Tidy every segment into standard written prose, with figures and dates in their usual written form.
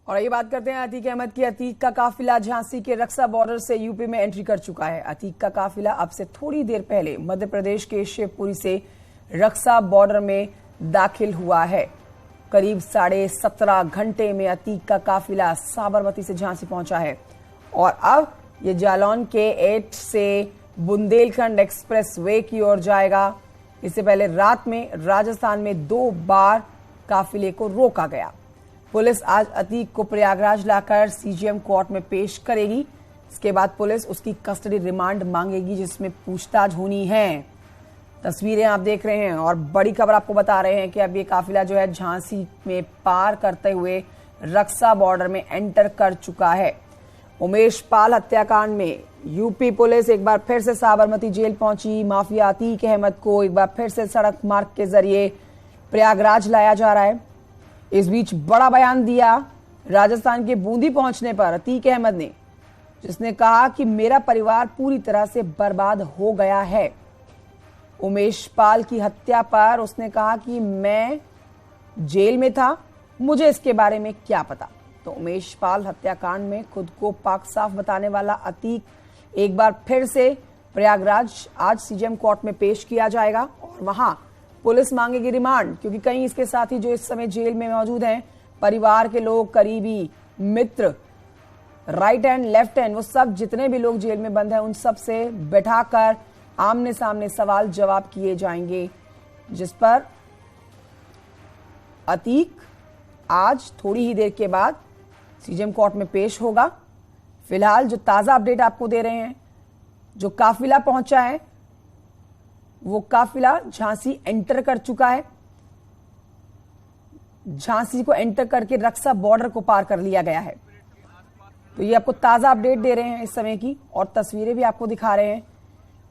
और ये बात करते हैं अतीक अहमद की। अतीक का काफिला झांसी के रक्सा बॉर्डर से यूपी में एंट्री कर चुका है। अतीक का काफिला अब से थोड़ी देर पहले मध्य प्रदेश के शिवपुरी से रक्सा बॉर्डर में दाखिल हुआ है। करीब 17.5 घंटे में अतीक का काफिला साबरमती से झांसी पहुंचा है और अब ये जालौन के 8 से बुंदेलखंड एक्सप्रेस वे की ओर जाएगा। इससे पहले रात में राजस्थान में 2 बार काफिले को रोका गया। पुलिस आज अतीक को प्रयागराज लाकर सीजीएम कोर्ट में पेश करेगी। इसके बाद पुलिस उसकी कस्टडी रिमांड मांगेगी, जिसमें पूछताछ होनी है। तस्वीरें आप देख रहे हैं और बड़ी खबर आपको बता रहे हैं कि अब ये काफिला जो है झांसी में पार करते हुए रक्सा बॉर्डर में एंटर कर चुका है। उमेश पाल हत्याकांड में यूपी पुलिस एक बार फिर से साबरमती जेल पहुंची। माफिया अतीक अहमद को एक बार फिर से सड़क मार्ग के जरिए प्रयागराज लाया जा रहा है। इस बीच बड़ा बयान दिया राजस्थान के बूंदी पहुंचने पर अतीक अहमद ने, जिसने कहा कि मेरा परिवार पूरी तरह से बर्बाद हो गया है। उमेश पाल की हत्या पर उसने कहा कि मैं जेल में था, मुझे इसके बारे में क्या पता। तो उमेश पाल हत्याकांड में खुद को पाक साफ बताने वाला अतीक एक बार फिर से प्रयागराज आज सीजीएम कोर्ट में पेश किया जाएगा और वहां पुलिस मांगेगी रिमांड, क्योंकि कई इसके साथी जो इस समय जेल में मौजूद हैं, परिवार के लोग, करीबी मित्र, राइट हैंड, लेफ्ट हैंड, वो सब जितने भी लोग जेल में बंद हैं, उन सब से बैठाकर आमने सामने सवाल जवाब किए जाएंगे, जिस पर अतीक आज थोड़ी ही देर के बाद सीजीएम कोर्ट में पेश होगा। फिलहाल जो ताजा अपडेट आपको दे रहे हैं, जो काफिला पहुंचा है वो काफिला झांसी एंटर कर चुका है। झांसी को एंटर करके रक्सा बॉर्डर को पार कर लिया गया है। तो ये आपको ताजा अपडेट दे रहे हैं इस समय की, और तस्वीरें भी आपको दिखा रहे हैं।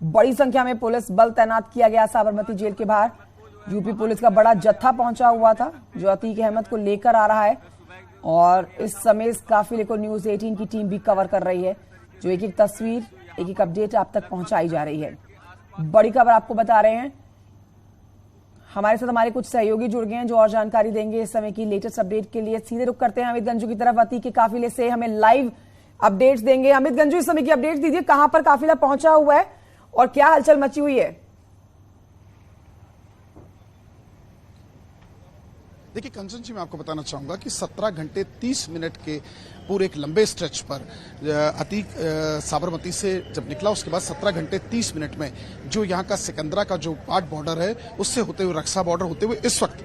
बड़ी संख्या में पुलिस बल तैनात किया गया साबरमती जेल के बाहर। यूपी पुलिस का बड़ा जत्था पहुंचा हुआ था जो अतीक अहमद को लेकर आ रहा है, और इस समय इस काफिले को न्यूज 18 की टीम भी कवर कर रही है, जो एक एक तस्वीर, एक एक अपडेट आप तक पहुंचाई जा रही है। बड़ी खबर आपको बता रहे हैं। हमारे साथ हमारे कुछ सहयोगी जुड़ गए हैं जो और जानकारी देंगे इस समय की लेटेस्ट अपडेट के लिए। सीधे रुक करते हैं अमित गंजू की तरफ। अतीक के काफिले से हमें लाइव अपडेट्स देंगे। अमित गंजू, इस समय की अपडेट्स दीजिए, कहां पर काफिला पहुंचा हुआ है और क्या हलचल मची हुई है? देखिए कंचन जी, मैं आपको बताना चाहूंगा कि 17 घंटे 30 मिनट के पूरे एक लंबे स्ट्रेच पर अतीक साबरमती से जब निकला, उसके बाद 17 घंटे 30 मिनट में जो यहाँ का सिकंदरा का जो पार्ट बॉर्डर है, उससे होते हुए रक्सा बॉर्डर होते हुए इस वक्त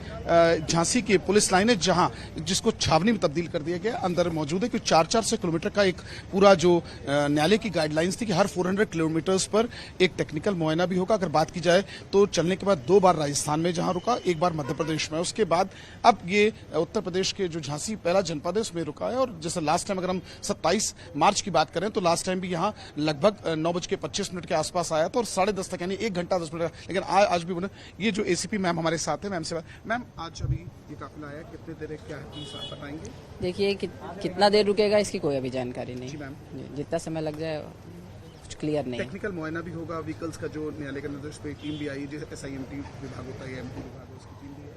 झांसी की पुलिस लाइन है, जहां जिसको छावनी में तब्दील कर दिया गया, अंदर मौजूद है। क्योंकि 4-4 किलोमीटर का एक पूरा जो न्यायालय की गाइडलाइंस थी कि हर 400 किलोमीटर्स पर एक टेक्निकल मुआयना भी होगा। अगर बात की जाए तो चलने के बाद 2 बार राजस्थान में जहां रुका, 1 बार मध्य प्रदेश में, उसके बाद अब ये उत्तर प्रदेश के जो झांसी पहला जनपद है उसमें रुका है। और जैसे लास्ट टाइम अगर हम 27 मार्च की बात करें तो लास्ट टाइम भी यहाँ लगभग 9:25 के आसपास आया था और 10:30 तक, यानी 1 घंटा 10 मिनट। लेकिन आज भी बोले, ये जो एसीपी मैम हमारे साथ है, मैम से मैम आज अभी ये काफिला आया, कितने देर है, क्या है, बताएंगे? देखिए कितना देर रुकेगा इसकी कोई अभी जानकारी नहीं। मैम जितना समय लग जाए कुछ क्लियर नहीं। टेक्निकल मुआयना भी होगा, व्हीकल्स का जो न्यायालय के निर्देश पे टीम भी आई, जो SIMT विभाग होता है, MP विभाग, उसकी टीम भी है।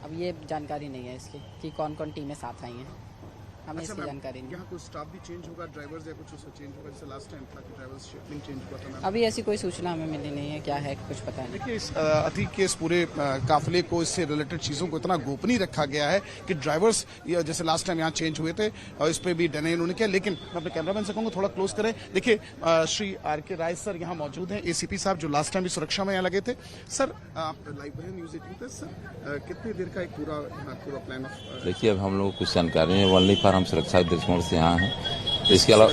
अब ये जानकारी नहीं है इसकी कि कौन कौन टीमें साथ आई हैं, हमें इसकी जानकारी नहीं। यहाँ कोई स्टाफ भी चेंज होगा, ड्राइवर्स या कुछ उसका चेंज होगा, जैसे लास्ट टाइम था कि ड्राइवर्स शिफ्टिंग चेंज हुआ था? अभी ऐसी कोई सूचना हमें मिली नहीं है, क्या है कुछ पता नहीं। देखिए इस अतीक के इस पूरे काफिले को, इससे रिलेटेड चीजों को इतना गोपनीय रखा गया है कि ड्राइवर्स जैसे लास्ट टाइम यहाँ चेंज हुए थे और इस पर भी डिनाई उन्होंने किया। लेकिन मैं अपने कैमरामैन से कहूँगा थोड़ा क्लोज करें। देखिए श्री RK राय सर यहाँ मौजूद हैं, ACP साहब जो लास्ट टाइम भी सुरक्षा में यहाँ लगे थे। सर आप लाइव है न्यूज 18 पे, सर कितनी देर का एक पूरा प्लान ऑफ? देखिए अब हम लोग को कुछ जानकारी नहीं है, ओनली फॉर हम सुरक्षा दृष्टिकोण से यहाँ हैं। इसके अलावा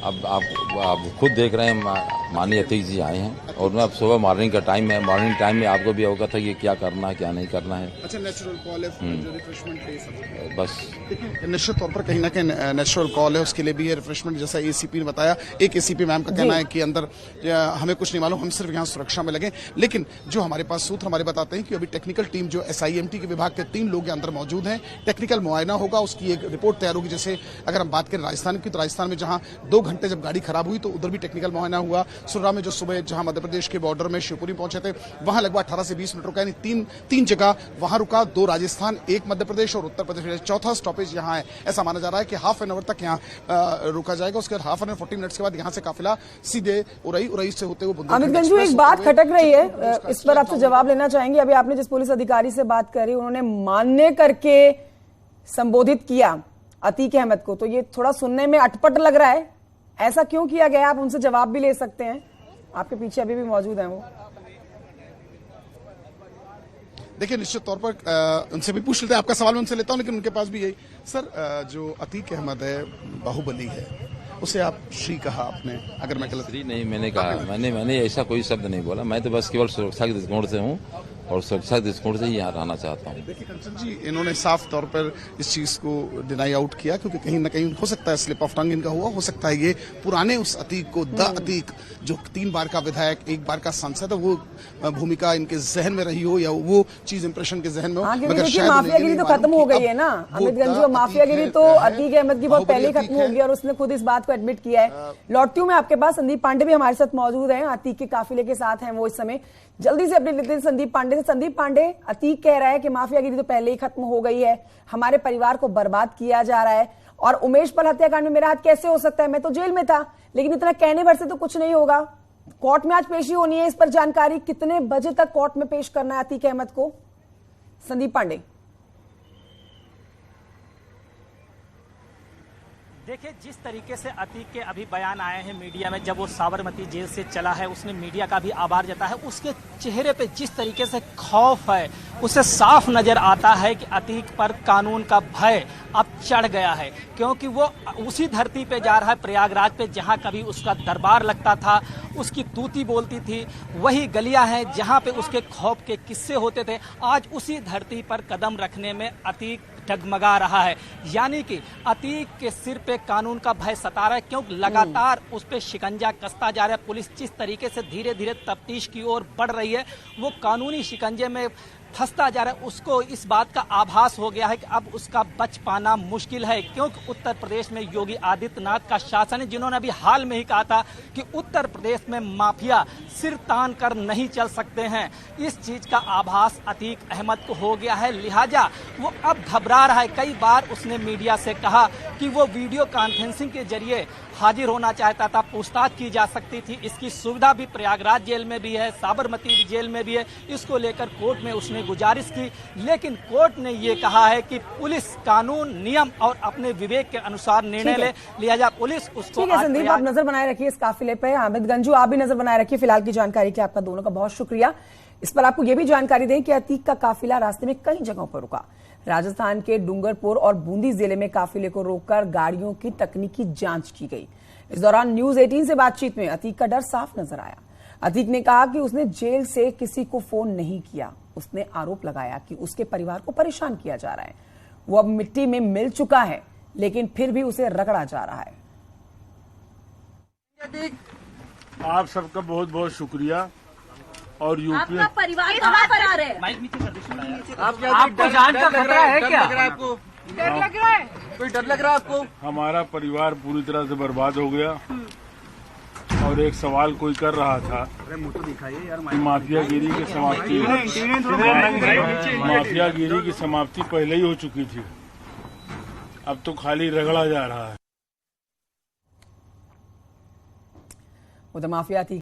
अब आप खुद देख रहे हैं, माननीय अतीक जी आए हैं और अब सुबह मॉर्निंग का टाइम है, मॉर्निंग टाइम में आपको भी अवगत है कि क्या करना है क्या नहीं करना है। अच्छा, नेचुरल कॉल है, जो रिफ्रेशमेंट है बस। देखिए निश्चित तौर पर कहीं ना कहीं नेचुरल कॉल है, उसके लिए भी है रिफ्रेशमेंट, जैसा ACP ने बताया। एक ACP मैम का कहना है कि अंदर हमें कुछ नहीं मालूम, हम सिर्फ यहाँ सुरक्षा में लगे। लेकिन जो हमारे पास सूत्र हमारे बताते हैं कि अभी टेक्निकल टीम जो SIMT के विभाग के 3 लोग अंदर मौजूद हैं, टेक्निकल मुआयना होगा, उसकी एक रिपोर्ट तैयार होगी। जैसे अगर हम बात करें राजस्थान की, तो राजस्थान में जहाँ 2 घंटे जब गाड़ी खराब हुई तो उधर भी टेक्निकल मुआयना हुआ, सुर्रा में जो सुबह जहां मध्य प्रदेश के बॉर्डर में शिवपुरी पहुंचे थे, वहां लगभग 18 से 20 मिनट रुका, यानी तीन जगह वहां रुका, 2 राजस्थान, 1 मध्य प्रदेश और उत्तर प्रदेश। चौथा स्टॉपेज यहां है। ऐसा माना जा रहा है कि हाफ एन आवर तक यहां रुका जाएगा। उसके बाद हाफ एन आवर 40 मिनट्स के बाद यहां से काफिला सीधे उरई से होते हुए अमित गंजू, एक बात खटक रही है, इस पर आपसे जवाब लेना चाहेंगे। अभी आपने जिस पुलिस अधिकारी से बात करी, उन्होंने मान्य करके संबोधित किया अतीक अहमद को, तो ये थोड़ा सुनने में अटपट लग रहा है। ऐसा क्यों किया गया? आप उनसे जवाब भी ले सकते हैं, आपके पीछे अभी भी मौजूद हैं वो। देखिए, निश्चित तौर पर उनसे भी पूछ लेते हैं, आपका सवाल मैं उनसे लेता हूं, लेकिन उनके पास भी यही। सर, जो अतीक अहमद है, बाहुबली है, उसे आप श्री कहा आपने, अगर मैं गलत श्री नहीं मैंने कहा, मैंने ऐसा कोई शब्द नहीं बोला। मैं तो बस केवल सुरक्षा के दृष्टिकोण से हूँ और सुरक्षा के दृष्टिकोण से ही यहाँ रहना चाहता हूँ। देखिए कंचन जी, इन्होंने साफ तौर पर इस चीज को डिनाई आउट किया, क्योंकि कहीं ना कहीं हो सकता है स्लिप ऑफ टंग इनका हुआ, हो सकता है ये पुराने उस अतीक को, द अतीक जो 3 बार का विधायक, 1 बार का सांसद है, वो भूमिका इनके जहन में रही हो, या वो चीज इंप्रेशन के जहन में हो। मगर शायद माफियागिरी तो खत्म हो गई है ना अमित गंजू। माफियागिरी तो अतीक अहमद की बहुत पहले खत्म हो गई और उसने खुद इस बात को एडमिट किया है। लौटती हूं मैं आपके पास, संदीप पांडे भी हमारे साथ मौजूद हैं, अतीक के काफिले के साथ हैं वो इस समय। जल्दी से अपने लेते हैं संदीप पांडे से। संदीप पांडे, अतीक कह रहा है कि माफियागिरी तो पहले ही खत्म हो गई है, हमारे परिवार को बर्बाद किया जा रहा है, और उमेश पाल हत्याकांड में मेरा हाथ कैसे हो सकता है, मैं तो जेल में था। लेकिन इतना कहने भर से तो कुछ नहीं होगा। कोर्ट में आज पेशी होनी है, इस पर जानकारी, कितने बजे तक कोर्ट में पेश करना है अतीक अहमद को? संदीप पांडे। देखिए, जिस तरीके से अतीक के अभी बयान आए हैं मीडिया में, जब वो साबरमती जेल से चला है, उसने मीडिया का भी आभार जताया है। उसके चेहरे पे जिस तरीके से खौफ है, उसे साफ नजर आता है कि अतीक पर कानून का भय अब चढ़ गया है, क्योंकि वो उसी धरती पे जा रहा है, प्रयागराज पे, जहां कभी उसका दरबार लगता था, उसकी तूती बोलती थी। वही गलियां हैं जहां पे उसके खौफ के किस्से होते थे। आज उसी धरती पर कदम रखने में अतीक डगमगा रहा है। यानी कि अतीक के सिर पे कानून का भय सता रहा है, क्योंकि लगातार उस पे शिकंजा कसता जा रहा है। पुलिस जिस तरीके से धीरे धीरे तफ्तीश की ओर बढ़ रही है, वो कानूनी शिकंजे में फंसता जा रहा है। उसको इस बात का आभास हो गया है कि अब उसका बच पाना मुश्किल है, क्योंकि उत्तर प्रदेश में योगी आदित्यनाथ का शासन है, जिन्होंने अभी हाल में ही कहा था कि उत्तर प्रदेश में माफिया सिर तान कर नहीं चल सकते हैं। इस चीज का आभास अतीक अहमद को हो गया है, लिहाजा वो अब घबरा रहा है। कई बार उसने मीडिया से कहा कि वो वीडियो कॉन्फ्रेंसिंग के जरिए हाजिर होना चाहता था, पूछताछ की जा सकती थी। इसकी सुविधा भी प्रयागराज जेल में भी है, साबरमती जेल में भी है। इसको लेकर कोर्ट में उसने गुजारिश की, लेकिन कोर्ट ने ये कहा है कि पुलिस कानून, नियम और अपने विवेक के अनुसार निर्णय ले, लिहाजा पुलिस उसको। ठीक है संदीप, आप नजर बनाए रखिए इस काफिले पे। अमित गंजू, आप भी नजर बनाए रखिए। फिलहाल की जानकारी के आपका दोनों का बहुत शुक्रिया। इस पर आपको यह भी जानकारी दें कि अतीक का काफिला रास्ते में कई जगहों पर रुका। राजस्थान के डूंगरपुर और बूंदी जिले में काफिले को रोककर गाड़ियों की तकनीकी जांच की गई। इस दौरान न्यूज 18 से बातचीत में अतीक का डर साफ नजर आया। अतीक ने कहा कि उसने जेल से किसी को फोन नहीं किया। उसने आरोप लगाया कि उसके परिवार को परेशान किया जा रहा है। वो अब मिट्टी में मिल चुका है, लेकिन फिर भी उसे रगड़ा जा रहा है। आप सबका बहुत बहुत शुक्रिया। और यूपी आपका परिवार कहाँ पर आ रहे हैं? आपको जान का खतरा है क्या? आपको डर लग रहा है? कोई डर लग रहा है आपको? हमारा परिवार पूरी तरह से बर्बाद हो गया। और एक सवाल कोई कर रहा था, माफियागिरी की समाप्ति, माफियागिरी की समाप्ति पहले ही हो चुकी थी, अब तो खाली रगड़ा जा रहा है। उधर माफिया थी